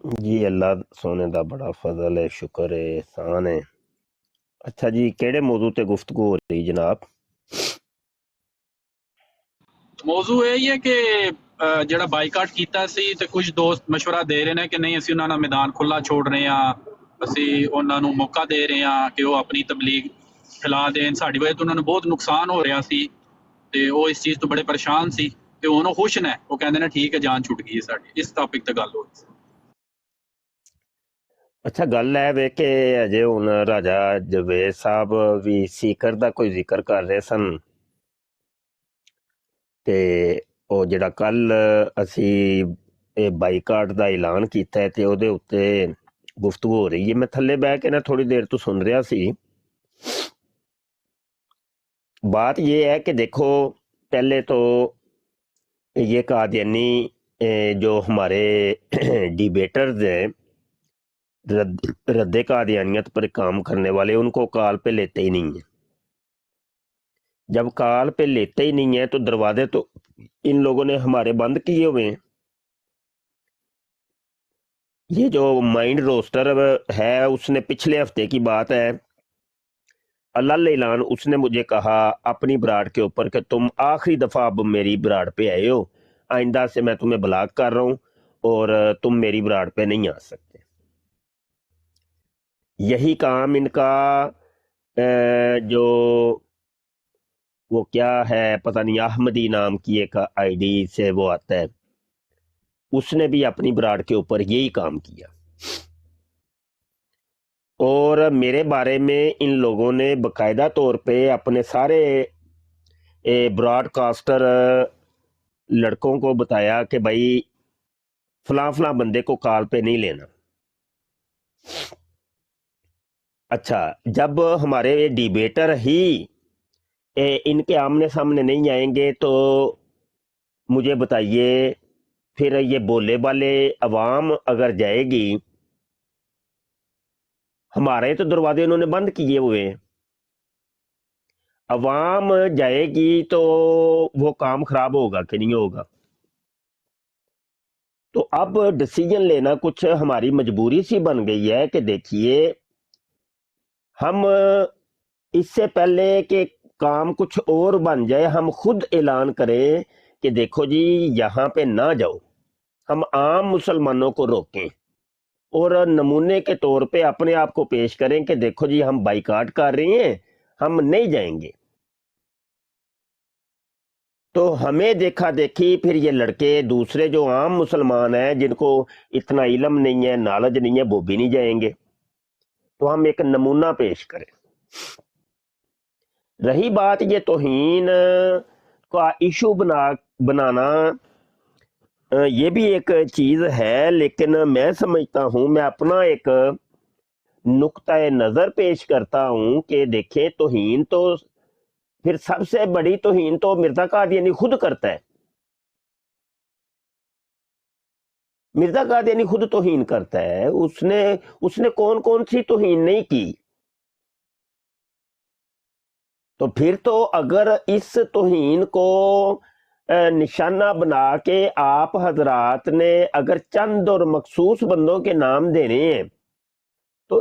جی اللہ سونے دا بڑا فضل ہے، شکر ہے، احسان ہے۔ اچھا جی، کیڑے موضوع تے گفتگو ہو رہی جناب؟ موضوع یہ ہے کہ جڑا بائیکاٹ کیتا سی تے کچھ دوست مشورہ دے رہے ہیں کہ نہیں اسی انہاں دا میدان کھلا چھوڑ رہے ہیں، اسی انہاں نو موقع دے رہے ہیں کہ وہ اپنی تبلیغ پھیلا دین، ساڈی وجہ تو انہاں نو بہت نقصان ہو رہا سی تے وہ اس چیز تو بڑے پریشان سی تے ہن وہ خوش نے، وہ کہندے نے ٹھیک ہے جان چھٹ گئی ہے ساڈی۔ اس ٹاپک تے گل ہوئی سی۔ اچھا گل ہے وے کہ اجے ہن راجا جوید صاحب بھی سیکر دا کوئی ذکر کر رہے سن تے او جڑا کل اسی بائیکاٹ دا اعلان کیتا ہے تے او دے اُتے گفتگو ہو رہی ہے۔ میں تھلے بیٹھ کے نا تھوڑی دیر تو سن رہا سی۔ بات یہ ہے کہ دیکھو پہلے تو یہ قادیانی جو ہمارے ڈیبیٹرز ہیں، رد قادیانیت پر کام کرنے والے، ان کو کال پہ لیتے ہی نہیں ہیں۔ جب کال پہ لیتے ہی نہیں ہیں تو دروازے تو ان لوگوں نے ہمارے بند کیے ہوئے ہیں۔ یہ جو مائنڈ روسٹر ہے اس نے پچھلے ہفتے کی بات ہے، اللہ اعلان اس نے مجھے کہا اپنی براڈ کے اوپر کہ تم آخری دفعہ اب میری براڈ پہ آئے ہو، آئندہ سے میں تمہیں بلاک کر رہا ہوں اور تم میری براڈ پہ نہیں آ سکتے۔ یہی کام ان کا جو وہ کیا ہے پتہ نہیں، احمدی نام کی ایک آئی ڈی سے وہ آتا ہے، اس نے بھی اپنی براڈ کے اوپر یہی کام کیا، اور میرے بارے میں ان لوگوں نے باقاعدہ طور پہ اپنے سارے براڈ کاسٹر لڑکوں کو بتایا کہ بھائی فلاں فلاں بندے کو کال پہ نہیں لینا۔ اچھا جب ہمارے ڈیبیٹر ہی ان کے آمنے سامنے نہیں آئیں گے تو مجھے بتائیے پھر یہ بولے والے عوام اگر جائے گی، ہمارے تو دروازے انہوں نے بند کیے ہوئے ہیں، عوام جائے گی تو وہ کام خراب ہوگا کہ نہیں ہوگا؟ تو اب ڈیسیجن لینا کچھ ہماری مجبوری سی بن گئی ہے کہ دیکھیے ہم اس سے پہلے کہ کام کچھ اور بن جائے ہم خود اعلان کریں کہ دیکھو جی یہاں پہ نہ جاؤ، ہم عام مسلمانوں کو روکیں اور نمونے کے طور پہ اپنے آپ کو پیش کریں کہ دیکھو جی ہم بائیکاٹ کر رہے ہیں، ہم نہیں جائیں گے۔ تو ہمیں دیکھا دیکھی پھر یہ لڑکے دوسرے جو عام مسلمان ہیں جن کو اتنا علم نہیں ہے، نالج نہیں ہے، وہ بھی نہیں جائیں گے، تو ہم ایک نمونہ پیش کریں۔ رہی بات یہ توہین کا ایشو بنانا، یہ بھی ایک چیز ہے، لیکن میں سمجھتا ہوں، میں اپنا ایک نقطۂ نظر پیش کرتا ہوں کہ دیکھیں توہین تو پھر سب سے بڑی توہین تو مرزا قادیانی خود کرتا ہے۔ مرزا قادیانی خود توہین کرتا ہے، اس نے کون کون سی توہین نہیں کی؟ تو پھر تو اگر اس توہین کو نشانہ بنا کے آپ حضرات نے اگر چند اور مخصوص بندوں کے نام دینے ہیں تو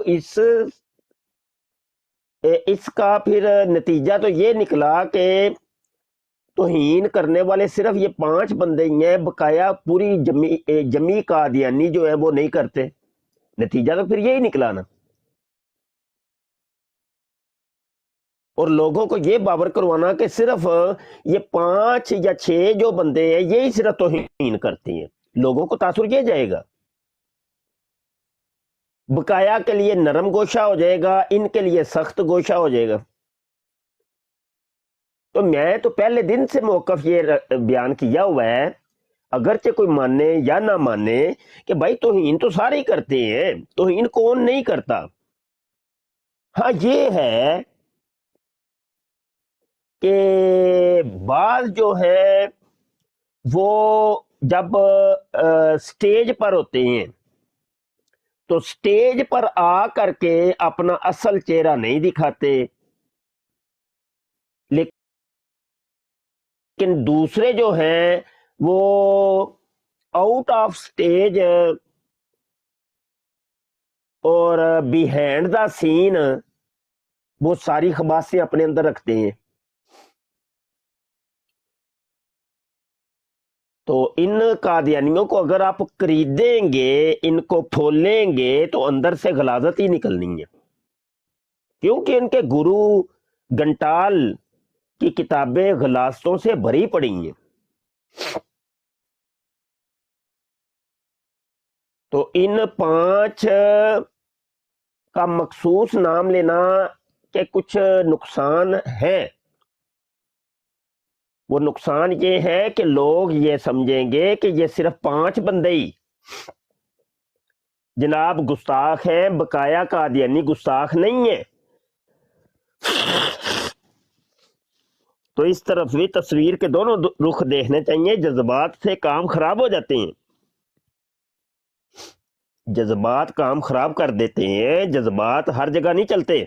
اس کا پھر نتیجہ تو یہ نکلا کہ توہین کرنے والے صرف یہ 5 بندے ہی ہیں، بقایا پوری جمی قادیانی جو ہے وہ نہیں کرتے۔ نتیجہ تو پھر یہی نکلا نا، اور لوگوں کو یہ باور کروانا کہ صرف یہ 5 یا 6 جو بندے ہیں یہی صرف توہین کرتے ہیں، لوگوں کو تاثر یہ جائے گا، بقایا کے لیے نرم گوشہ ہو جائے گا، ان کے لیے سخت گوشہ ہو جائے گا۔ تو میں تو پہلے دن سے موقف یہ بیان کیا ہوا ہے، اگرچہ کوئی مانے یا نہ مانے، کہ بھائی توہین تو سارے ہی کرتے ہیں، توہین کون نہیں کرتا؟ ہاں یہ ہے کہ بعض جو ہے وہ جب سٹیج پر ہوتے ہیں تو سٹیج پر آ کر کے اپنا اصل چہرہ نہیں دکھاتے، لیکن دوسرے جو ہیں وہ آؤٹ آف سٹیج اور بیہائنڈ دا سین وہ ساری خباصیں اپنے اندر رکھتے ہیں. تو ان قادیانیوں کو اگر آپ خریدیں گے، ان کو پھولیں گے، تو اندر سے غلاظت ہی نکلنی ہے، کیونکہ ان کے گرو گنٹال کی کتابیں غلاظتوں سے بھری پڑی ہیں. تو ان 5 کا مخصوص نام لینا کہ کچھ نقصان ہے. وہ نقصان یہ ہے کہ لوگ یہ سمجھیں گے کہ یہ صرف 5 بندے ہی جناب گستاخ ہیں، بقایا قادیانی گستاخ نہیں ہے. تو اس طرف بھی تصویر کے دونوں رخ دیکھنے چاہیے. جذبات سے کام خراب ہو جاتے ہیں، جذبات کام خراب کر دیتے ہیں، جذبات ہر جگہ نہیں چلتے.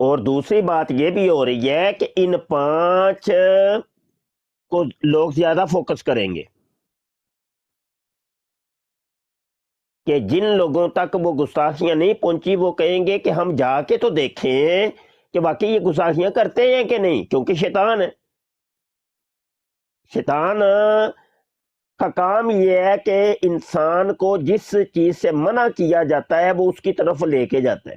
اور دوسری بات یہ بھی ہو رہی ہے کہ ان 5 کو لوگ زیادہ فوکس کریں گے کہ جن لوگوں تک وہ گستاخیاں نہیں پہنچی وہ کہیں گے کہ ہم جا کے تو دیکھیں کہ واقعی یہ گستاخیاں کرتے ہیں کہ نہیں، کیونکہ شیطان ہے. شیطان کا کام یہ ہے کہ انسان کو جس چیز سے منع کیا جاتا ہے وہ اس کی طرف لے کے جاتا ہے.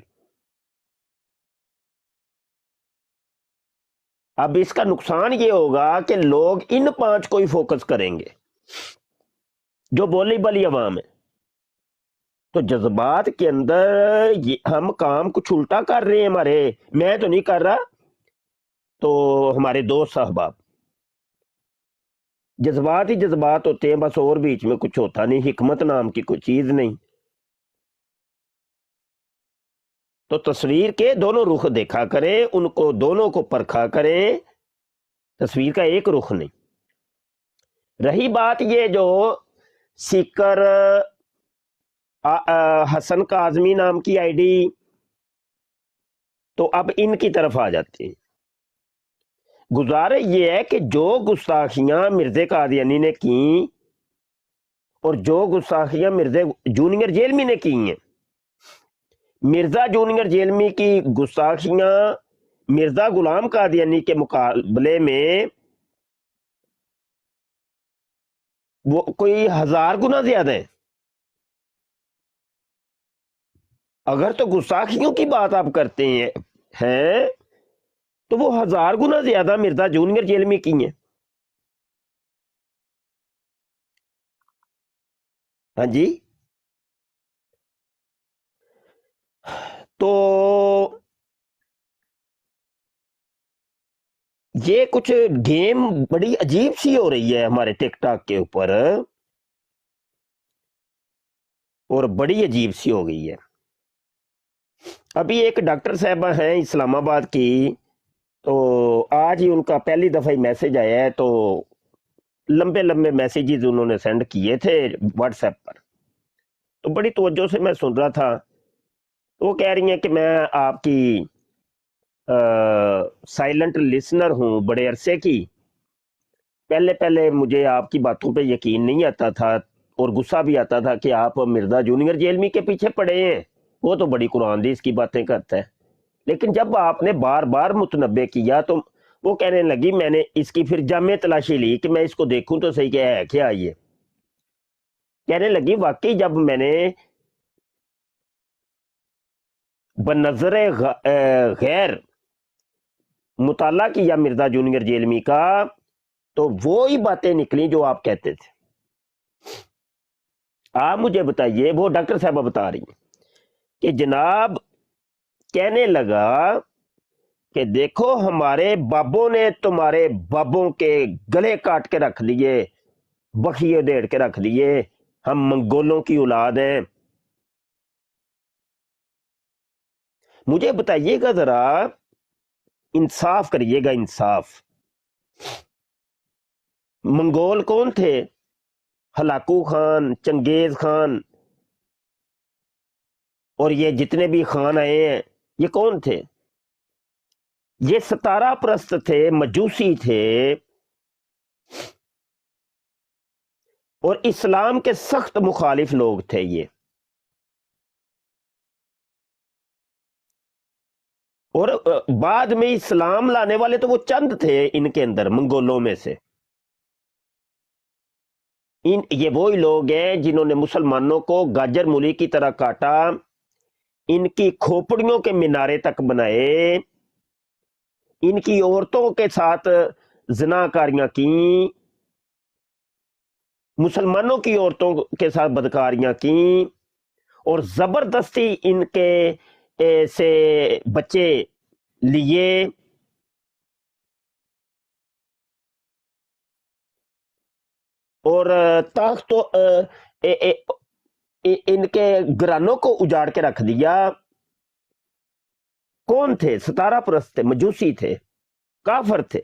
اب اس کا نقصان یہ ہوگا کہ لوگ ان 5 کو ہی فوکس کریں گے جو بولی بلی عوام ہے. تو جذبات کے اندر ہم کام کچھ الٹا کر رہے ہیں. ہمارے میں تو نہیں کر رہا، تو ہمارے دوست صاحباب جذبات ہی جذبات ہوتے ہیں بس، اور بیچ میں کچھ ہوتا نہیں، حکمت نام کی کوئی چیز نہیں. تو تصویر کے دونوں رخ دیکھا کریں، ان کو دونوں کو پرکھا کریں، تصویر کا ایک رخ نہیں. رہی بات یہ جو سیکر حسن کاظمی نام کی آئی ڈی، تو اب ان کی طرف آ جاتے ہیں. گزارش یہ ہے کہ جو گستاخیاں مرزا قادیانی نے کی اور جو گستاخیاں مرزا جونیئر جیلمی نے کی ہیں، مرزا جونیئر جیلمی کی گستاخیاں مرزا غلام قادیانی کے مقابلے میں وہ کوئی 1000 گنا زیادہ ہے. اگر تو گستاخیوں کی بات آپ کرتے ہیں تو وہ 1000 گنا زیادہ مرزا جونیئر جیلمی کی ہیں. ہاں جی. تو یہ کچھ گیم بڑی عجیب سی ہو رہی ہے ہمارے ٹک ٹاک کے اوپر، اور بڑی عجیب سی ہو گئی ہے. ابھی ایک ڈاکٹر صاحبہ ہیں اسلام آباد کی، تو آج ہی ان کا پہلی دفعہ میسج آیا ہے، تو لمبے لمبے میسیجز انہوں نے سینڈ کیے تھے واٹس ایپ پر. تو بڑی توجہ سے میں سن رہا تھا. وہ کہہ رہی ہیں کہ میں آپ کی سائلنٹ لسنر ہوں بڑے عرصے کی. پہلے مجھے آپ کی باتوں پہ یقین نہیں آتا تھا اور غصہ بھی آتا تھا کہ آپ مرزا جونیئر جیلمی کے پیچھے پڑے ہیں، وہ تو بڑی قرآن حدیث کی باتیں کرتا ہے. لیکن جب آپ نے بار بار متنبع کیا تو وہ کہنے لگی، میں نے اس کی پھر جامع تلاشی لی کہ میں اس کو دیکھوں تو صحیح کیا ہے کیا یہ. کہنے لگی واقعی جب میں نے بنظر غیر مطالعہ کیا مرزا جونیئر جیلمی کا، تو وہی باتیں نکلی جو آپ کہتے تھے. آپ مجھے بتائیے، وہ ڈاکٹر صاحبہ بتا رہی ہیں کہ جناب کہنے لگا کہ دیکھو ہمارے بابوں نے تمہارے بابوں کے گلے کاٹ کے رکھ دیے، بخیے دیڑ کے رکھ دیے، ہم منگولوں کی اولاد ہیں. مجھے بتائیے گا ذرا، انصاف کریے گا، انصاف. منگول کون تھے؟ ہلاکو خان، چنگیز خان، اور یہ جتنے بھی خان آئے ہیں یہ کون تھے؟ یہ ستارہ پرست تھے، مجوسی تھے. اور اسلام کے سخت مخالف لوگ تھے یہ. اور بعد میں اسلام لانے والے تو وہ چند تھے ان کے اندر منگولوں میں سے. یہ وہی لوگ ہیں جنہوں نے مسلمانوں کو گاجر مولی کی طرح کاٹا، ان کی کھوپڑیوں کے مینارے تک بنائے، ان کی عورتوں کے ساتھ زناکاریاں کی، مسلمانوں کی عورتوں کے ساتھ بدکاریاں کی، اور زبردستی ان کے سے بچے لیے. اور تاخت ان کے گھرانوں کو اجاڑ کے رکھ دیا. کون تھے؟ ستارہ پرست تھے، مجوسی تھے، کافر تھے.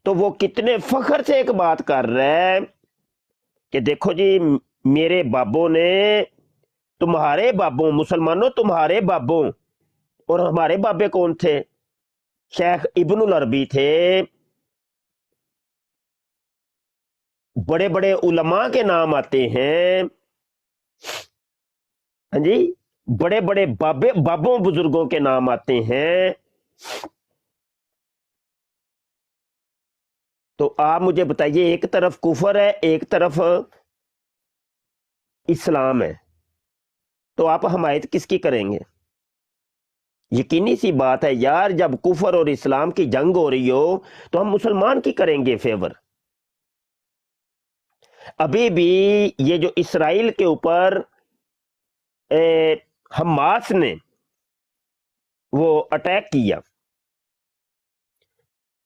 تو وہ کتنے فخر سے ایک بات کر رہے ہیں کہ دیکھو جی میرے بابوں نے، تمہارے بابوں، مسلمانوں تمہارے بابوں. اور ہمارے بابے کون تھے؟ شیخ ابن العربی تھے. بڑے بڑے علماء کے نام آتے ہیں، ہاں جی، بڑے بڑے بابوں بزرگوں کے نام آتے ہیں. تو آپ مجھے بتائیے، ایک طرف کفر ہے، ایک طرف اسلام ہے، تو آپ حمایت کس کی کریں گے؟ یقینی سی بات ہے یار، جب کفر اور اسلام کی جنگ ہو رہی ہو تو ہم مسلمان کی کریں گے فیور. ابھی بھی یہ جو اسرائیل کے اوپر حماس نے وہ اٹیک کیا،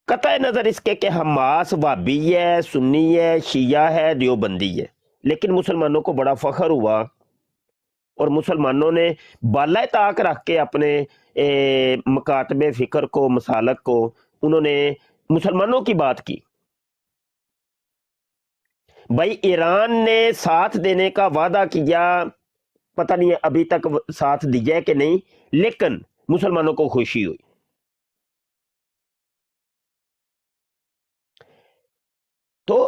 قطع نظر اس کے کہ حماس وہابی ہے، سنی ہے، شیعہ ہے، دیوبندی ہے، لیکن مسلمانوں کو بڑا فخر ہوا اور مسلمانوں نے بالائے طاق رکھ کے اپنے مکاتب فکر کو، مسالک کو، انہوں نے مسلمانوں کی بات کی. بھائی ایران نے ساتھ دینے کا وعدہ کیا، پتہ نہیں ابھی تک ساتھ دیا ہے کہ نہیں، لیکن مسلمانوں کو خوشی ہوئی. تو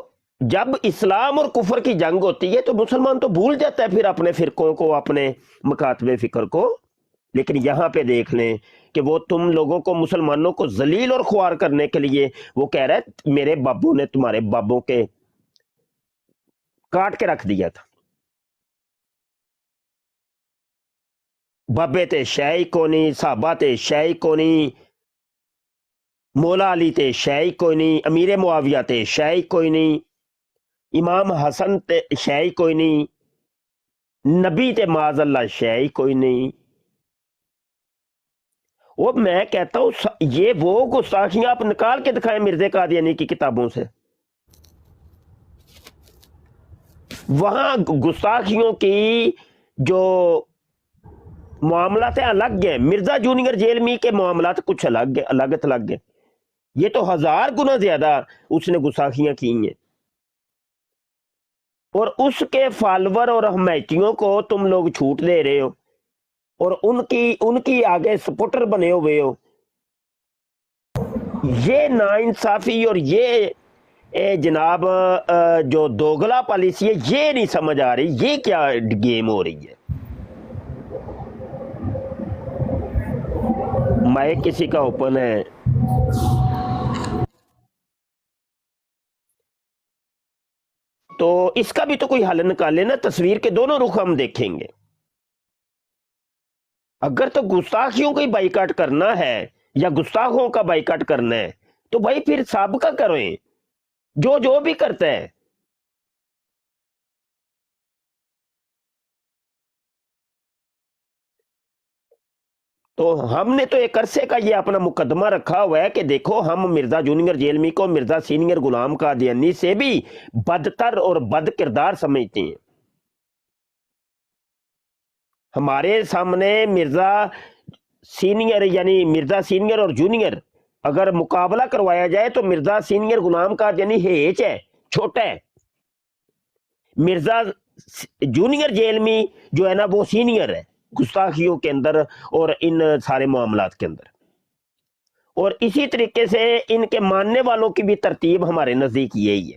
جب اسلام اور کفر کی جنگ ہوتی ہے تو مسلمان تو بھول جاتا ہے پھر اپنے فرقوں کو، اپنے مکاتب فکر کو. لیکن یہاں پہ دیکھ لیں کہ وہ تم لوگوں کو، مسلمانوں کو ذلیل اور خوار کرنے کے لیے وہ کہہ رہا ہے میرے بابوں نے تمہارے بابوں کے کاٹ کے رکھ دیا تھا. بابے تے شے کوئی نہیں، صحابہ تے شے کوئی نہیں، مولا علی تے شے کوئی نہیں، امیر معاویہ تے شے کوئی نہیں، امام حسن تے شے کوئی نہیں، نبی تے معاذ اللہ شے کوئی نہیں. وہ میں کہتا ہوں یہ وہ گستاخیاں آپ نکال کے دکھائیں مرزا قادیانی کی کتابوں سے. وہاں گستاخیوں کی جو معاملات الگ ہیں، مرزا جونیئر جیلمی کے معاملات کچھ الگ ہے. یہ تو 1000 گنا زیادہ اس نے گستاخیاں کی ہیں. اور اس کے فالور اور حمایتیوں کو تم لوگ چھوٹ دے رہے ہو اور ان کی آگے سپورٹر بنے ہوئے ہو. یہ ناانصافی اور یہ جناب جو دوگلا پالیسی ہے، یہ نہیں سمجھ آ رہی یہ کیا گیم ہو رہی ہے. مائک کسی کا اوپن ہے؟ تو اس کا بھی تو کوئی حل نکالے نا. تصویر کے دونوں رخ ہم دیکھیں گے. اگر تو گستاخیوں کا بائیکاٹ کرنا ہے یا گستاخوں کا بائیکاٹ کرنا ہے تو بھائی پھر سابقہ کریں جو بھی کرتا ہے. تو ہم نے تو ایک عرصے کا یہ اپنا مقدمہ رکھا ہوا ہے کہ دیکھو ہم مرزا جونیئر جیلمی کو مرزا سینئر غلام قادیانی سے بھی بدتر اور بد کردار سمجھتے ہیں. ہمارے سامنے مرزا سینئر یعنی مرزا سینئر اور جونیئر اگر مقابلہ کروایا جائے تو مرزا سینئر غلام قادیانی ہیچ ہے، چھوٹا ہے. مرزا جونیئر جیلمی جو ہے نا وہ سینئر ہے گستاخیوں کے اندر اور ان سارے معاملات کے اندر. اور اسی طریقے سے ان کے ماننے والوں کی بھی ترتیب ہمارے نزدیک یہی ہے.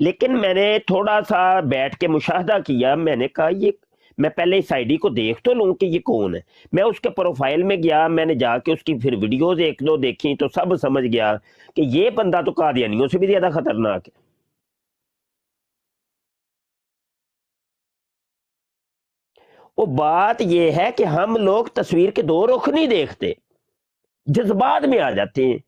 لیکن میں نے تھوڑا سا بیٹھ کے مشاہدہ کیا، میں نے کہا یہ میں پہلے اس آئی ڈی کو دیکھ تو لوں کہ یہ کون ہے. میں اس کے پروفائل میں گیا، میں نے جا کے اس کی پھر ویڈیوز ایک دو دیکھی تو سب سمجھ گیا کہ یہ بندہ تو قادیانیوں سے بھی زیادہ خطرناک ہے. وہ بات یہ ہے کہ ہم لوگ تصویر کے دو رخ نہیں دیکھتے، جذبات میں آ جاتے ہیں.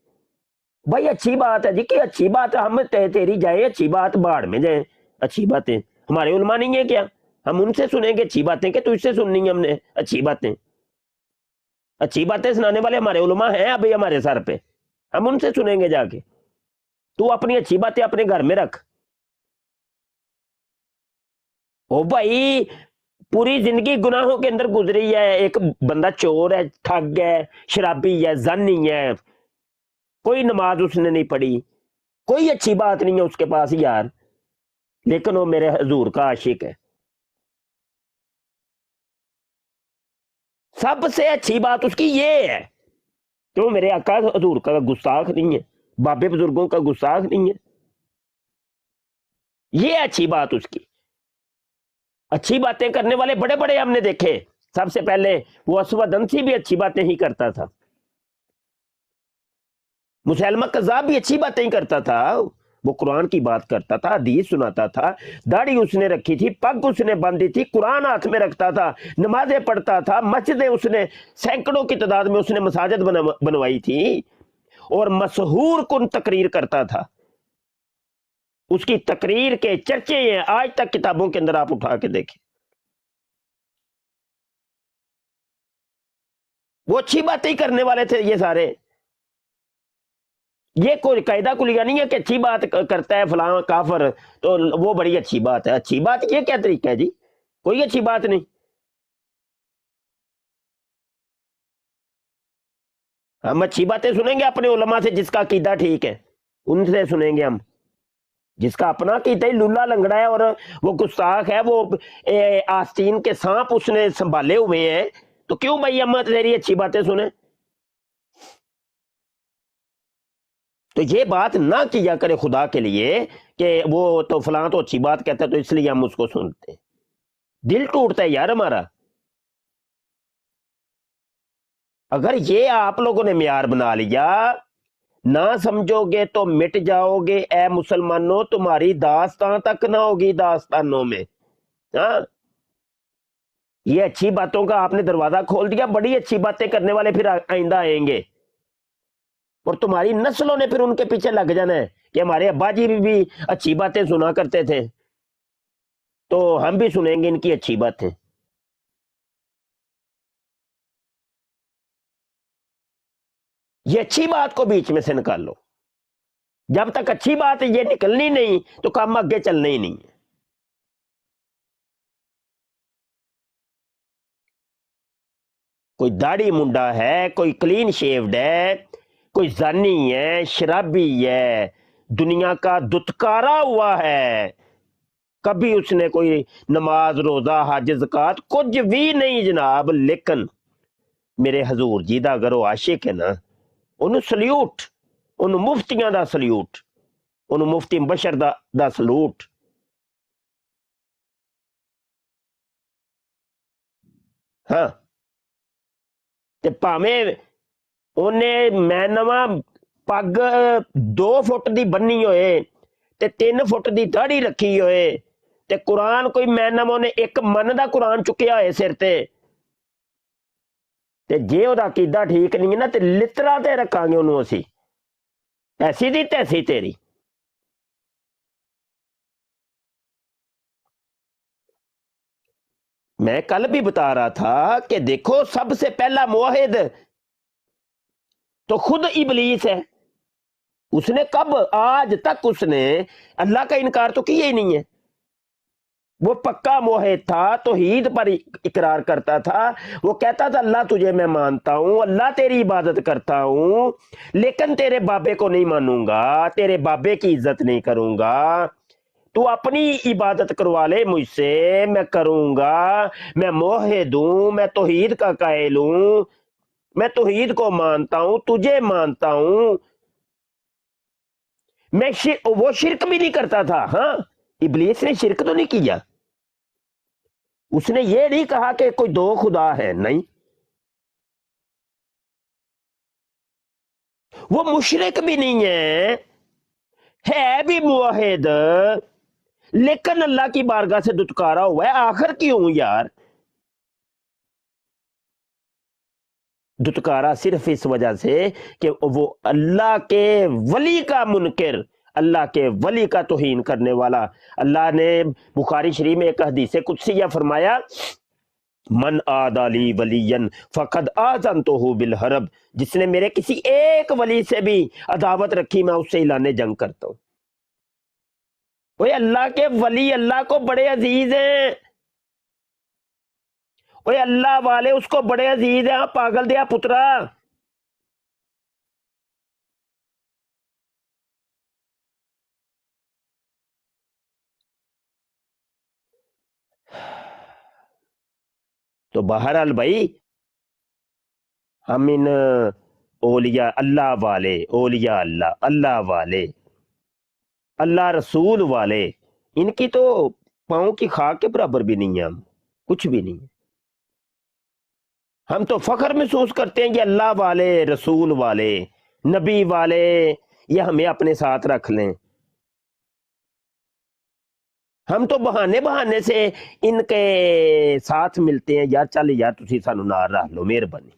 بھائی اچھی بات ہے جی کہ اچھی بات ہے، ہم تیری جائیں، اچھی بات باڑ میں جائیں. اچھی باتیں ہمارے علماء نہیں ہیں کیا؟ ہم ان سے سنیں گے اچھی باتیں کہ تجھ سے سننی ہے ہم نے اچھی باتیں؟ اچھی باتیں سنانے والے ہمارے علماء ہیں ابھی ہمارے سر پہ، ہم ان سے سنیں گے جا کے. تو اپنی اچھی باتیں اپنے گھر میں رکھ. او بھائی پوری زندگی گناہوں کے اندر گزری ہے، ایک بندہ چور ہے، ٹھگ ہے، شرابی ہے، زانی ہے، کوئی نماز اس نے نہیں پڑھی، کوئی اچھی بات نہیں ہے اس کے پاس یار، لیکن وہ میرے حضور کا عاشق ہے. سب سے اچھی بات اس کی یہ ہے کہ وہ میرے آقا حضور کا گستاخ نہیں ہے، بابے بزرگوں کا گستاخ نہیں ہے. یہ اچھی بات اس کی. اچھی باتیں کرنے والے بڑے بڑے ہم نے دیکھے. سب سے پہلے وہ اسود انسی بھی اچھی باتیں ہی کرتا تھا، مسلمہ کذاب بھی اچھی باتیں ہی کرتا تھا، وہ قرآن کی بات کرتا تھا، حدیث سناتا تھا، داڑھی اس نے رکھی تھی، پگ اس نے باندھی تھی، قرآن ہاتھ میں رکھتا تھا، نمازیں پڑھتا تھا، مسجدیں اس نے سینکڑوں کی تعداد میں اس نے مساجد بنوائی تھی، اور مسحور کن تقریر کرتا تھا. اس کی تقریر کے چرچے ہیں آج تک کتابوں کے اندر، آپ اٹھا کے دیکھیں. وہ اچھی باتیں ہی کرنے والے تھے یہ سارے. یہ کوئی قاعدہ کلیہ نہیں ہے کہ اچھی بات کرتا ہے فلاں کافر تو وہ بڑی اچھی بات ہے. اچھی بات یہ کیا طریقہ ہے جی؟ کوئی اچھی بات نہیں. ہم اچھی باتیں سنیں گے اپنے علماء سے جس کا عقیدہ ٹھیک ہے، ان سے سنیں گے ہم. جس کا اپنا عقیدہ ہی لولا لنگڑا ہے اور وہ گستاخ ہے، وہ آستین کے سانپ اس نے سنبھالے ہوئے ہیں، تو کیوں بھائی ہم تیری اچھی باتیں سنیں؟ تو یہ بات نہ کیا کرے خدا کے لیے کہ وہ تو فلاں تو اچھی بات کہتا ہے تو اس لیے ہم اس کو سنتے ہیں. دل ٹوٹتا ہے یار ہمارا. اگر یہ آپ لوگوں نے معیار بنا لیا، نہ سمجھو گے تو مٹ جاؤ گے اے مسلمانوں، تمہاری داستان تک نہ ہوگی داستانوں میں. ہاں یہ اچھی باتوں کا آپ نے دروازہ کھول دیا، بڑی اچھی باتیں کرنے والے پھر آئندہ آئیں گے، اور تمہاری نسلوں نے پھر ان کے پیچھے لگ جانا ہے کہ ہمارے ابا جی بھی اچھی باتیں سنا کرتے تھے تو ہم بھی سنیں گے ان کی اچھی باتیں. یہ اچھی بات کو بیچ میں سے نکال لو. جب تک اچھی بات یہ نکلنی نہیں تو کام آگے چلنا ہی نہیں ہے. کوئی داڑھی منڈا ہے، کوئی کلین شیوڈ ہے، کوئی زانی ہے، شرابی ہے، دنیا کا دتکارا ہوا ہے، کبھی اس نے کوئی نماز روزہ حج زکات کچھ بھی نہیں جناب. لیکن میرے حضور جی دا اگر وہ عاشق ہے نا، انہوں سلیوٹ، انہوں مفتیاں دا سلیوٹ، انہوں مفتی بشر دا سلوٹ. ہاں تے پاویں انہیں میں نواں پگ 2 فٹ دی بننی ہوئے تے 3 فٹ دی داڑھی رکھی ہوئے تے قرآن کوئی میں نواں نے 1 من دا قرآن چکیا ہوئے سر تے جے او دا عقیدہ ٹھیک نہیں ہے نا تے لترا تے رکھاں گے انہوں اسی، ایسی دی تیسی تیری. میں کل بھی بتا رہا تھا کہ دیکھو سب سے پہلا موحد تو خود ابلیس ہے. اس نے کب آج تک اس نے اللہ کا انکار تو کیا ہی نہیں ہے. وہ پکا موحد تھا، توحید پر اقرار کرتا تھا، وہ کہتا تھا اللہ تجھے میں مانتا ہوں، اللہ تیری عبادت کرتا ہوں، لیکن تیرے بابے کو نہیں مانوں گا، تیرے بابے کی عزت نہیں کروں گا، تو اپنی عبادت کروا لے مجھ سے، میں کروں گا، میں موحد ہوں، میں توحید کا قائل ہوں، میں توحید کو مانتا ہوں، تجھے مانتا ہوں. وہ شرک بھی نہیں کرتا تھا. ہاں ابلیس نے شرک تو نہیں کیا, اس نے یہ نہیں کہا کہ کوئی دو خدا ہے, نہیں. وہ مشرک بھی نہیں ہے بھی موحد, لیکن اللہ کی بارگاہ سے دتکارا ہوا ہے. آخر کیوں یار دتکارا؟ صرف اس وجہ سے کہ وہ اللہ کے ولی کا منکر, اللہ کے ولی کا توہین کرنے والا. اللہ نے بخاری شریف میں ایک حدیث قدسیہ فرمایا, من آدی لی ولی فقد آذنتہ بالحرب, جس نے میرے کسی ایک ولی سے بھی عداوت رکھی میں اس سے اعلان جنگ کرتا ہوں. وہ اللہ کے ولی اللہ کو بڑے عزیز ہیں, وہ اللہ والے اس کو بڑے عزیز ہیں. پاگل دیا پترا, تو بہرحال بھائی ہم ان اولیاء اللہ والے, اولیاء اللہ, اللہ والے, اللہ رسول والے, ان کی تو پاؤں کی خاک کے برابر بھی نہیں ہے, ہم کچھ بھی نہیں ہے. ہم تو فخر محسوس کرتے ہیں کہ اللہ والے, رسول والے, نبی والے یہ ہمیں اپنے ساتھ رکھ لیں. ہم تو بہانے سے ان کے ساتھ ملتے ہیں, یار چل یار تسی سانو نال رکھ لو, مہربانی.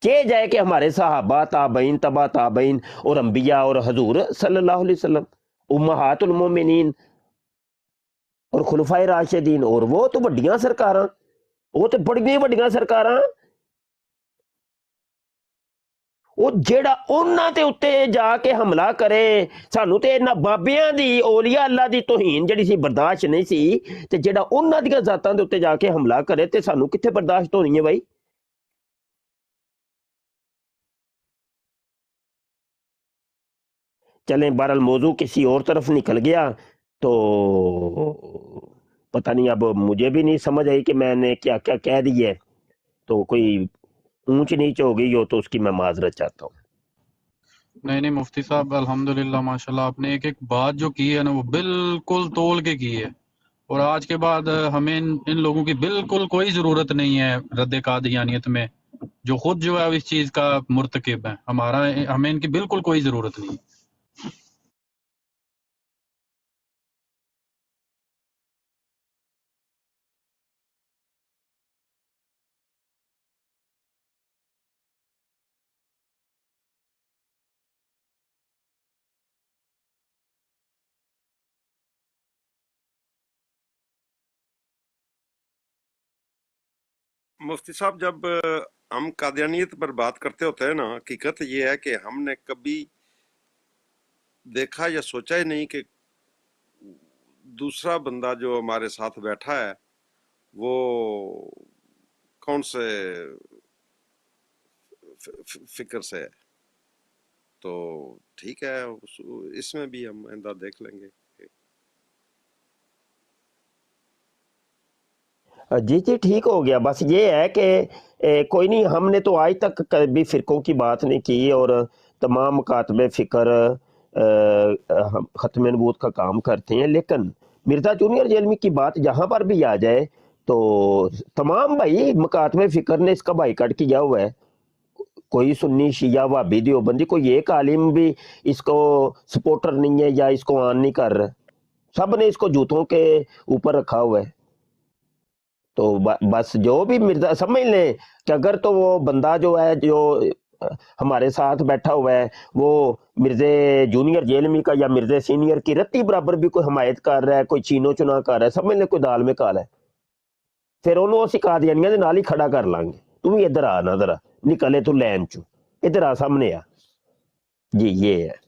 کہ جائے کہ ہمارے صحابہ, تابعین, تبا تابعین اور انبیاء اور حضور صلی اللہ علیہ وسلم, امہات المومنین اور خلفائے راشدین, اور وہ تو بڑیاں سرکاراں, وہ تو بڑیاں بڑیاں سرکاراں, وہ جیڑا انہاں تے اتے جا کے حملہ کرے, سانو تے انہاں بابیاں دی, اولیاء اللہ دی توہین جڑی سی برداشت نہیں سی, تے جیڑا انہاں دی ذاتاں دے اتے جا کے حملہ کرے تے سانو کتھے برداشت ہونی ہے بھائی. چلیں بہرحال موضوع کسی اور طرف نکل گیا, تو پتہ نہیں, اب مجھے بھی نہیں سمجھ آئی کہ میں نے کیا کیا کہہ دی ہے, تو کوئی اونچ نیچ ہو گئی ہو تو اس کی میں معذرت چاہتا ہوں. نہیں مفتی صاحب الحمدللہ ماشاءاللہ آپ نے ایک بات جو کی ہے نا وہ بالکل تول کے کی ہے, اور آج کے بعد ہمیں ان لوگوں کی بالکل کوئی ضرورت نہیں ہے رد قادیانیت میں, جو خود جو ہے اس چیز کا مرتکب ہے. ہمیں ان کی بالکل کوئی ضرورت نہیں. مفتی صاحب جب ہم قادیانیت پر بات کرتے ہوتے ہیں نا, حقیقت یہ ہے کہ ہم نے کبھی دیکھا یا سوچا ہی نہیں کہ دوسرا بندہ جو ہمارے ساتھ بیٹھا ہے وہ کون سے فکر سے ہے. تو ٹھیک ہے, اس میں بھی ہم آئندہ دیکھ لیں گے. جی جی ٹھیک ہو گیا. بس یہ ہے کہ کوئی نہیں, ہم نے تو آج تک کبھی فرقوں کی بات نہیں کی, اور تمام مکاتب فکر ختم نبوت کا کام کرتے ہیں, لیکن مرزا جونیئر جیلمی کی بات جہاں پر بھی آ جائے تو تمام بھائی مکاتب فکر نے اس کا بائیکاٹ کیا ہوا ہے. کوئی سنی شیعہ وہابی دیوبندی, کوئی ایک عالم بھی اس کو سپورٹر نہیں ہے یا اس کو آن نہیں کر رہا, سب نے اس کو جوتوں کے اوپر رکھا ہوا ہے. تو بس جو بھی مرزا سمجھ لیں کہ اگر تو وہ بندہ جو ہے جو ہمارے ساتھ بیٹھا ہوا ہے وہ مرزے جونیئر جیلمی کا یا مرزے سینئر کی رتی برابر بھی کوئی حمایت کر رہا ہے, کوئی چینو چنا کر رہا ہے, سمجھ لیں کوئی دال میں کالا ہے, پھر انہوں اسی قادیانیاں دے نال ہی کھڑا کر لیں گے. تم ادھر آ نا, ذرا نکلے تو لین چو, ادھر آ سامنے آ. جی یہ ہے.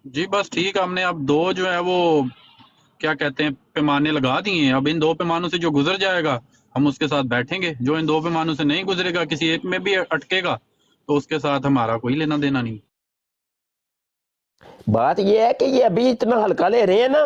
جی بس ٹھیک, ہم نے اب دو جو ہے وہ کیا کہتے ہیں پیمانے لگا دیے ہیں. اب ان دو پیمانوں سے جو گزر جائے گا ہم اس کے ساتھ بیٹھیں گے, جو ان دو پیمانوں سے نہیں گزرے گا, کسی ایک میں بھی اٹکے گا, تو اس کے ساتھ ہمارا کوئی لینا دینا نہیں. بات یہ ہے کہ یہ ابھی اتنا ہلکا لے رہے ہیں نا,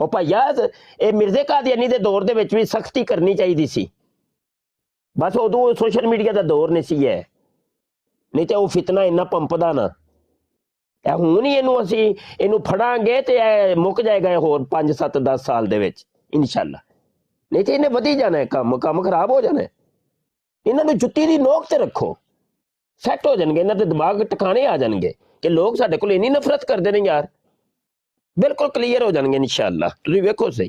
ਉਹ ਭਾਈਆ ਇਹ ਮਿਰਜ਼ੇ ਕਾਦੀਆਨੀ ਦੇ ਦੌਰ ਦੇ ਵਿੱਚ ਵੀ ਸਖਤੀ ਕਰਨੀ ਚਾਹੀਦੀ ਸੀ, ਬਸ ਉਦੋਂ ਸੋਸ਼ਲ ਮੀਡੀਆ ਦਾ ਦੌਰ ਨਹੀਂ ਸੀ ਹੈ, ਨਹੀਂ ਤੇ ਉਹ ਫਿਤਨਾ ਇੰਨਾ ਪੰਪਦਾ ਨਾ। ਇਹ ਹੁਣ ਹੀ ਇਹਨੂੰ ਫੜਾਂਗੇ ਤੇ ਇਹ ਮੁੱਕ ਜਾਏਗਾ ਹੋਰ 5 7 10 ਸਾਲ ਦੇ ਵਿੱਚ ਇਨਸ਼ਾਅੱਲਾ, ਨਹੀਂ ਤੇ ਇਹਨੇ ਵਧੀ ਜਾਣਾ, ਕੰਮ ਖਰਾਬ ਹੋ ਜਾਣਾ। ਇਹਨਾਂ ਨੂੰ ਜੁੱਤੀ ਦੀ ਨੋਕ ਤੇ ਰੱਖੋ, ਸੈੱਟ ਹੋ ਜਾਣਗੇ, ਇਹਨਾਂ ਦੇ ਦਿਮਾਗ ਟਿਕਾਣੇ ਆ ਜਾਣਗੇ ਕਿ ਲੋਕ ਸਾਡੇ ਕੋਲ ਇੰਨੀ ਨਫ਼ਰਤ ਕਰਦੇ ਨੇ ਯਾਰ, ਬਿਲਕੁਲ ਕਲੀਅਰ ਹੋ ਜਾਣਗੇ ਇਨਸ਼ਾਅੱਲਾ। ਤੁਸੀਂ ਵੇਖੋ ਸਹੀ।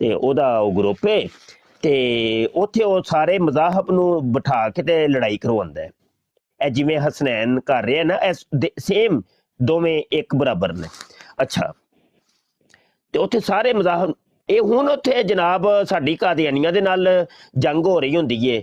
ਤੇ ਉਹਦਾ ਉਹ ਗਰੁੱਪ ਹੈ ਤੇ ਉੱਥੇ ਉਹ ਸਾਰੇ ਮਜ਼ਾਹਬ ਨੂੰ ਬਿਠਾ ਕੇ ਤੇ ਲੜਾਈ ਕਰਵਾਉਂਦਾ ਹੈ। ਇਹ ਜਿਵੇਂ ਹਸਨੈਨ ਕਰ ਰਿਹਾ ਨਾ, ਸੇਮ ਦੋਵੇਂ ਇੱਕ ਬਰਾਬਰ ਨੇ। ਅੱਛਾ ਤੇ ਉੱਥੇ ਸਾਰੇ ਮਜ਼ਾਹਬ, ਇਹ ਹੁਣ ਉੱਥੇ ਜਨਾਬ ਸਾਡੀ ਕਾਦੀਆਨੀਆਂ ਦੇ ਨਾਲ ਜੰਗ ਹੋ ਰਹੀ ਹੁੰਦੀ ਏ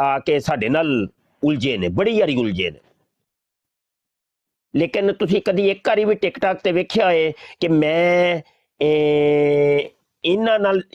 ਆ ਕੇ ਸਾਡੇ ਨਾਲ ਉਲਝੇ ਨੇ, ਬੜੀ ਯਾਰੀ ਉਲਝੇ ਨੇ। ਲੇਕਿਨ ਤੁਸੀਂ ਕਦੀ ਇੱਕ ਵਾਰੀ ਵੀ ਟਿਕਟਾਕ ਤੇ ਵੇਖਿਆ ਹੋਏ ਕਿ ਮੈਂ ਇਹਨਾਂ ਨਾਲ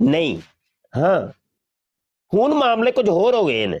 ਨਹੀਂ। ਹਾਂ ਹੁਣ ਮਾਮਲੇ ਕੁਝ ਹੋਰ ਹੋ ਗਏ ਨੇ।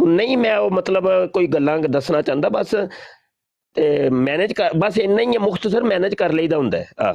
ਨਹੀਂ ਮੈਂ ਉਹ ਮਤਲਬ ਕੋਈ ਗੱਲਾਂ ਦੱਸਣਾ ਚਾਹੁੰਦਾ ਬਸ, ਤੇ ਮੈਨੇਜ ਕਰ ਬਸ ਇੰਨਾ ਹੀ ਹੈ, ਮੁਖਤਸਰ ਮੈਨੇਜ ਕਰ ਲਈਦਾ ਹੁੰਦਾ ਹੈ।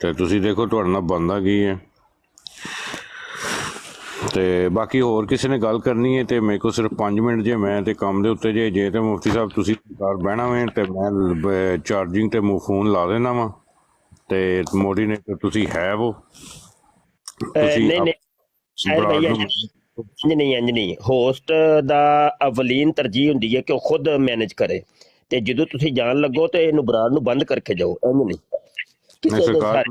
ਤੇ ਤੁਸੀਂ ਦੇਖੋ ਤੁਹਾਡੇ ਨਾਲ ਬਣਦਾ ਕੀ ਹੈ। ਤੇ ਬਾਕੀ ਹੋਰ ਕਿਸੇ ਨੇ ਗੱਲ ਕਰਨੀ ਹੈ ਤੇ ਮੇਰੇ ਕੋਲ ਸਿਰਫ 5 ਮਿੰਟ ਜੇ, ਮੈਂ ਤੇ ਕੰਮ ਦੇ ਉੱਤੇ ਜੇ ਤੇ ਮੁਫਤੀ ਸਾਹਿਬ ਤੁਸੀਂ ਘਰ ਬਹਿਣਾ ਵੇ ਤੇ ਮੈਂ ਚਾਰਜਿੰਗ ਤੇ ਫੋਨ ਲਾ ਦੇਣਾ ਵਾ, ਤੇ ਮੋਡੀਨੇਟਰ ਤੁਸੀਂ ਹੈ ਉਹ ਤੁਸੀਂ ਨਹੀਂ ਹੋਸਟ ਦਾ ਅਵਲੀਨ ਤਰਜੀਹ ਹੁੰਦੀ ਹੈ ਕਿ ਉਹ ਖੁਦ ਮੈਨੇਜ ਕਰੇ, ਤੇ ਜਦੋਂ ਤੁਸੀਂ ਜਾਣ ਲੱਗੋ ਤੇ ਇਹਨੂੰ ਬਰਾੜ ਨੂੰ ਬੰਦ ਕਰਕੇ ਜਾਓ, ਇਹਨੂੰ ਨਹੀਂ ਸਰਕਾਰ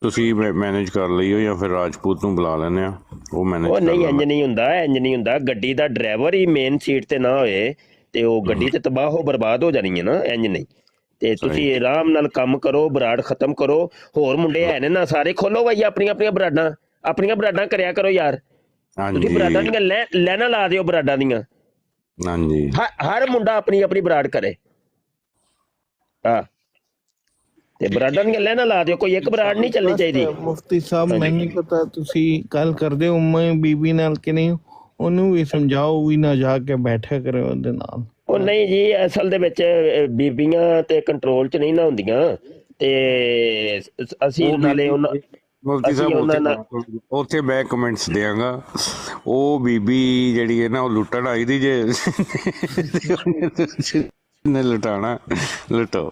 ਤੁਸੀਂ ਮੈਨੇਜ ਕਰ ਲਈਓ ਜਾਂ ਫਿਰ ਰਾਜਪੂਤ ਨੂੰ ਬੁਲਾ ਲੈਂਦੇ ਆ, ਉਹ ਮੈਨੇਜ ਉਹ ਨਹੀਂ ਇੰਜ ਨਹੀਂ ਹੁੰਦਾ, ਇੰਜ ਨਹੀਂ ਹੁੰਦਾ। ਗੱਡੀ ਦਾ ਡਰਾਈਵਰ ਹੀ ਮੇਨ ਸੀਟ ਤੇ ਨਾ ਹੋਏ ਤੇ ਉਹ ਗੱਡੀ ਤੇ ਤਬਾਹ ਹੋ ਬਰਬਾਦ ਹੋ ਜਾਣੀ ਹੈ ਨਾ, ਇੰਜ ਨਹੀਂ। ਤੇ ਤੁਸੀਂ ਆਰਾਮ ਨਾਲ ਕੰਮ ਕਰੋ, ਬਰਾੜ ਖਤਮ ਕਰੋ। ਹੋਰ ਮੁੰਡੇ ਹੈ ਨੇ ਨਾ ਸਾਰੇ, ਖੋਲੋ ਬਾਈ ਆਪਣੀਆਂ ਬਰਾਡਾਂ ਕਰਿਆ ਕਰੋ ਯਾਰ। ਤੁਸੀਂ ਬਰਾਡਾਂ ਦੀਆਂ ਲੈਣਾ ਲਾ ਦਿਓ ਬਰਾਡਾਂ ਦੀਆਂ। ਹਾਂਜੀ ਹਰ ਮੁੰਡਾ ਆਪਣੀ ਬਰਾੜ ਕਰੇ। ਤੇ ਬਰਾਡਾਂ ਦੀਆਂ ਲੈਣਾ ਲਾ ਦਿਓ, ਕੋਈ ਇੱਕ ਬਰਾੜ ਨਹੀਂ ਚੱਲਣੀ ਚਾਹੀਦੀ। ਮੁਫਤੀ ਸਾਹਿਬ ਮੈਨੂੰ ਪਤਾ ਤੁਸੀਂ ਗੱਲ ਕਰਦੇ ਹੋ ਮੈਂ ਬੀਬੀ ਨਾਲ ਕਿ ਨਹੀਂ, ਉਹਨੂੰ ਵੀ ਸਮਝਾਓ ਵੀ ਨਾ ਜਾ ਕੇ ਬੈਠਿਆ ਕਰੇ ਉਹਦੇ ਨਾਲ। ਉਹ ਨਹੀਂ ਜੀ, ਅਸਲ ਦੇ ਵਿੱਚ ਬੀਬੀਆਂ ਤੇ ਕੰਟਰੋਲ 'ਚ ਨਹੀਂ ਨਾ ਹੁੰਦੀਆਂ, ਤੇ ਅਸੀਂ ਨਾਲੇ ਮੁਫਤੀ ਸਾਹਿਬ ਉੱਥੇ ਮੈਂ ਕਮੈਂਟਸ ਦਿਆਂਗਾ, ਉਹ ਬੀਬੀ ਜਿਹੜੀ ਹੈ ਨਾ ਉਹ ਲੁੱਟਣ ਆਈ ਦੀ ਜੇ ਨੇ ਲੁਟਾਣਾ ਲੁਟੋ।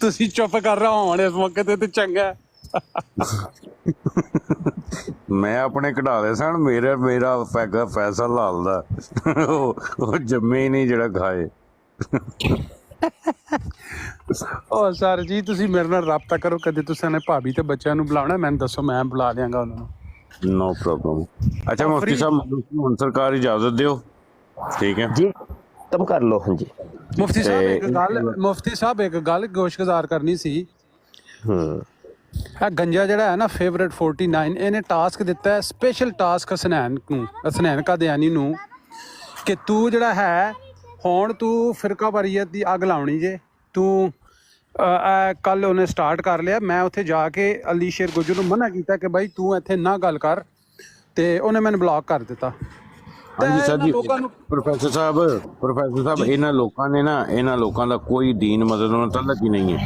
ਤੁਸੀਂ ਚੁੱਪ ਕਰ ਰਹਾ ਹੁਣ ਇਸ ਮੌਕੇ ਤੇ ਚੰਗਾ। ਮੈਂ ਆਪਣੇ ਕਢਾ ਲਏ ਸਨ, ਮੇਰਾ ਪੈਗਾ ਪੈਸਾ ਲਾਲਦਾ ਉਹ ਜੰਮੇ ਹੀ ਨਹੀਂ ਜਿਹੜਾ ਖਾਏ। ਉਹ ਸਰ ਜੀ ਤੁਸੀਂ ਮੇਰੇ ਨਾਲ ਰਾਬਤਾ ਕਰੋ, ਕਦੇ ਤੁਸੀਂ ਨੇ ਭਾਬੀ ਤੇ ਬੱਚਿਆਂ ਨੂੰ ਬੁਲਾਉਣਾ ਮੈਨੂੰ ਦੱਸੋ, ਮੈਂ ਬੁਲਾ ਲਿਆਂਗਾ ਉਹਨਾਂ ਨੂੰ। No problem. ਅੱਛਾ ਮੁਫਤੀ ਸਾਹਿਬ ਹੁਣ ਸਰਕਾਰ ਇਜਾਜ਼ਤ ਦਿਓ, ਠੀਕ ਹੈ ਜੀ ਤੁਮ ਕਰ ਲਓ। ਹਾਂਜੀ ਮੁਫਤੀ ਸਾਹਿਬ ਇੱਕ ਗੱਲ ਗੋਸ਼ਗੁਜ਼ਾਰ ਕਰਨੀ ਸੀ। ਇਹ ਗੰਜਾ ਜਿਹੜਾ ਹੈ ਨਾ ਫੇਵਰੇਟ 49, ਇਹਨੇ ਟਾਸਕ ਦਿੱਤਾ ਹੈ, ਸਪੈਸ਼ਲ ਟਾਸਕ ਹਸਨੈਨ ਕਾਦੀਆਨੀ ਨੂੰ, ਕਿ ਤੂੰ ਜਿਹੜਾ ਹੈ ਹੁਣ ਤੂੰ ਫਿਰਕਾ ਵਾਰੀਅਤ ਦੀ ਅੱਗ ਲਾਉਣੀ ਜੇ ਤੂੰ। ਕੱਲ ਉਹਨੇ ਸਟਾਰਟ ਕਰ ਲਿਆ, ਮੈਂ ਉੱਥੇ ਜਾ ਕੇ ਅਲੀ ਸ਼ੇਰ ਗੁੱਜਰ ਨੂੰ ਮਨਾ ਕੀਤਾ ਕਿ ਬਾਈ ਤੂੰ ਇੱਥੇ ਨਾ ਗੱਲ ਕਰ, ਤੇ ਉਹਨੇ ਮੈਨੂੰ ਬਲੌਕ ਕਰ ਦਿੱਤਾ। ਹਾਂਜੀ ਸਰ ਜੀ ਪ੍ਰੋਫੈਸਰ ਸਾਹਿਬ ਇਹਨਾਂ ਲੋਕਾਂ ਦਾ ਕੋਈ ਦੀਨ ਮਦਦ ਨਾਲ ਤਲਕ ਹੀ ਨਹੀਂ ਹੈ।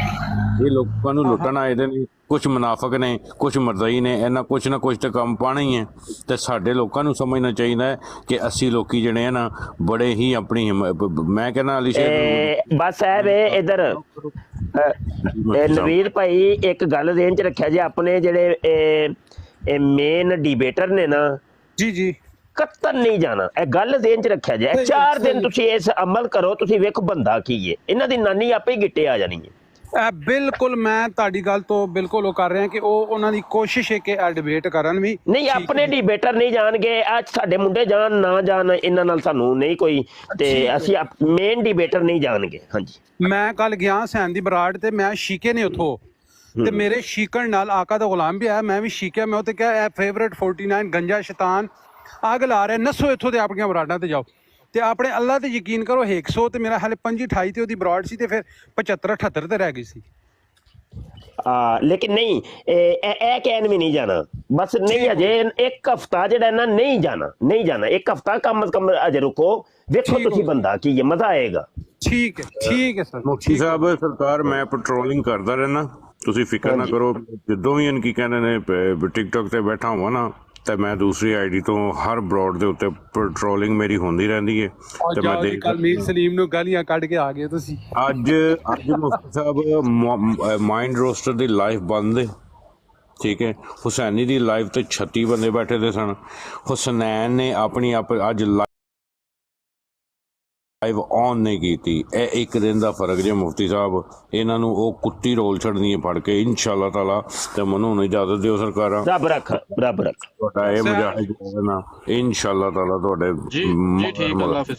ਇਹ ਲੋਕਾਂ ਨੂੰ ਲੁੱਟਣ ਆਏ ਦੇ ਨੇ, ਕੁਛ ਮੁਨਾਫਕ ਨੇ, ਕੁਛ ਮਰਦਈ ਨੇ, ਇਹਨਾਂ ਕੁਛ ਨਾ ਕੁਛ ਤੇ ਕੰਮ ਪਾਣਾ ਹੀ ਹੈ। ਤੇ ਸਾਡੇ ਲੋਕਾਂ ਨੂੰ ਸਮਝਣਾ ਚਾਹੀਦਾ ਹੈ ਕਿ ਅਸੀਂ ਲੋਕੀ ਜਿਹੜੇ ਆ ਨਾ ਬੜੇ ਹੀ ਆਪਣੀ ਮੈਂ ਕਹਿੰਦਾ ਅਲੀ ਸ਼ੇਰ ਬਸ ਹੈ ਵੇ ਇਧਰ ਨਵੀਰ ਭਾਈ ਇੱਕ ਗੱਲ ਦੇਣ 'ਚ ਰੱਖਿਆ ਜੇ, ਆਪਣੇ ਜਿਹੜੇ ਮੇਨ ਡਿਬੇਟਰ ਨੇ ਨਾ ਜੀ ਕਤਨ ਨਹੀਂ ਜਾਣਾ, ਇਹ ਗੱਲ ਦੇਣ 'ਚ ਰੱਖਿਆ ਜੇ। 4 ਦਿਨ ਤੁਸੀਂ ਇਸ ਅਮਲ ਕਰੋ, ਤੁਸੀਂ ਵੇਖੋ ਬੰਦਾ ਕੀ ਹੈ, ਇਹਨਾਂ ਦੀ ਨਾਨੀ ਆਪੇ ਹੀ ਗਿੱਟੇ ਆ ਜਾਣੀ ਹੈ। ਬਿਲਕੁਲ ਮੈਂ ਤੁਹਾਡੀ ਗੱਲ ਤੋਂ ਬਿਲਕੁਲ ਉਹ ਕਰ ਰਿਹਾ ਕਿ ਉਹਨਾਂ ਦੀ ਕੋਸ਼ਿਸ਼ ਹੈ ਕਿ ਡਿਬੇਟ ਕਰਨ ਵੀ ਨਹੀਂ, ਆਪਣੇ ਡਿਬੇਟਰ ਨਹੀਂ ਜਾਣਗੇ, ਅੱਜ ਸਾਡੇ ਮੁੰਡੇ ਜਾਣ ਨਾ ਜਾਣ ਇਹਨਾਂ ਨਾਲ ਸਾਨੂੰ ਨਹੀਂ ਕੋਈ, ਤੇ ਅਸੀਂ ਮੇਨ ਡਿਬੇਟਰ ਨਹੀਂ ਜਾਣਗੇ। ਹਾਂਜੀ ਮੈਂ ਕੱਲ ਗਿਆ ਸੈਨ ਦੀ ਬਰਾੜ ਤੇ ਮੈਂ ਸ਼ੀਕੇ ਨੇ ਉਥੋਂ, ਤੇ ਮੇਰੇ ਸ਼ੀਕਣ ਨਾਲ ਆਕਾ ਦਾ ਗੁਲਾਮ ਵੀ ਆਇਆ, ਮੈਂ ਵੀ ਸ਼ੀਕਿਆ। ਮੈਂ ਉੱਥੇ ਕਿਹਾ ਇਹ ਫੇਵਰੇਟ 49 ਗੰਜਾ ਸ਼ੈਤਾਨ ਅੱਗ ਲਾ ਰਿਹਾ, ਨੱਸੋ ਇੱਥੋਂ ਤੇ ਆਪਣੀਆਂ ਬਰਾਡਾਂ ਤੇ ਜਾਓ, ਤੇ ਆਪਣੇ ਅੱਲਾ ਤੇ ਯਕੀਨ ਕਰੋ 100 ਤੇ ਮੇਰਾ ਹਾਲੇ 25 28 ਤੇ ਉਹਦੀ ਬਰਾਡ ਸੀ, ਤੇ ਫਿਰ 75 78 ਤੇ ਰਹਿ ਗਈ ਸੀ। ਲੇਕਿਨ ਨਹੀਂ ਇਹ ਕਹਿਣ ਵੀ ਨਹੀਂ ਜਾਣਾ, ਬਸ ਨਹੀਂ ਅਜੇ ਇੱਕ ਹਫਤਾ ਜਿਹੜਾ ਨਾ ਨਹੀਂ ਜਾਣਾ, ਇੱਕ ਹਫਤਾ ਕਮ ਸੇ ਕਮ ਅਜੇ ਰੁਕੋ, ਵੇਖੋ ਤੁਸੀਂ ਬੰਦਾ ਕੀ ਹੈ, ਮਜ਼ਾ ਆਏਗਾ। ਠੀਕ ਹੈ ਸਰ। ਮੁਫਤੀ ਸਾਹਿਬ ਸਰਕਾਰ ਮੈਂ ਪੈਟਰੋਲਿੰਗ ਕਰਦਾ ਰਹਿਣਾ, ਤੁਸੀਂ ਫਿਕਰ ਨਾ ਕਰੋ। ਜਦੋਂ ਵੀ ਕੀ ਕਹਿੰਦੇ ਨੇ ਟਿਕਟੋਕ ਤੇ ਬੈਠਾ ਹੋਵਾਂ ਨਾ ਤੇ ਮੈਂ ਦੂਸਰੀ ਆਈਡੀ ਤੋਂ ਹਰ ਬਰੋਡ ਦੇ ਉੱਤੇ ਪੈਟਰੋਲਿੰਗ ਮੇਰੀ ਹੁੰਦੀ ਰਹਿੰਦੀ ਹੈ ਔਰ ਤੇ ਮੈਂ ਜਾਓ ਜੀ ਦੇਖ ਕੱਲ ਮੀਰ ਸਲੀਮ ਨੂੰ ਗਾਲੀਆਂ ਕੱਢ ਕੇ ਆ ਗਏ ਤੁਸੀਂ। ਅੱਜ ਮੁਫਤੀ ਸਾਹਿਬ ਮਾਈਂਡ ਰੋਸਟਰ ਦੀ ਲਾਈਵ ਬੰਦ ਹੈ, ਠੀਕ ਹੈ। ਹੁਸੈਨੀ ਦੀ ਲਾਈਵ ਤੇ 36 ਬੰਦੇ ਬੈਠੇ ਦੇ ਸਨ। ਹੁਸਨੈਨ ਨੇ ਆਪਣੀ ਅੱਜ ਲਾਈਵ ਔਨ ਨਹੀਂ ਕੀਤੀ। ਇਹ ਇੱਕ ਦਿਨ ਦਾ ਫਰਕ ਜੇ ਮੁਫਤੀ ਸਾਹਿਬ, ਇਹਨਾਂ ਨੂੰ ਉਹ ਕੁੱਤੀ ਰੋਲ ਛੱਡਣੀ ਹੈ ਫੜ ਕੇ ਇਨਸ਼ਾਅੱਲਾ ਤਾਲਾ। ਤੇ ਮੈਨੂੰ ਹੁਣ ਇਜਾਜ਼ਤ ਦਿਓ ਸਰਕਾਰਾਂ, ਰੱਬ ਰੱਖ ਤੁਹਾਡਾ ਇਹ ਮੁਜਾਹਿਦ ਨਾ ਇਨਸ਼ਾਅੱਲਾ ਤਾਲਾ ਤੁਹਾਡੇ ਜੀ ਜੀ ਠੀਕ ਹੈ। ਅੱਲਾਹ ਹਾਫਿਜ਼।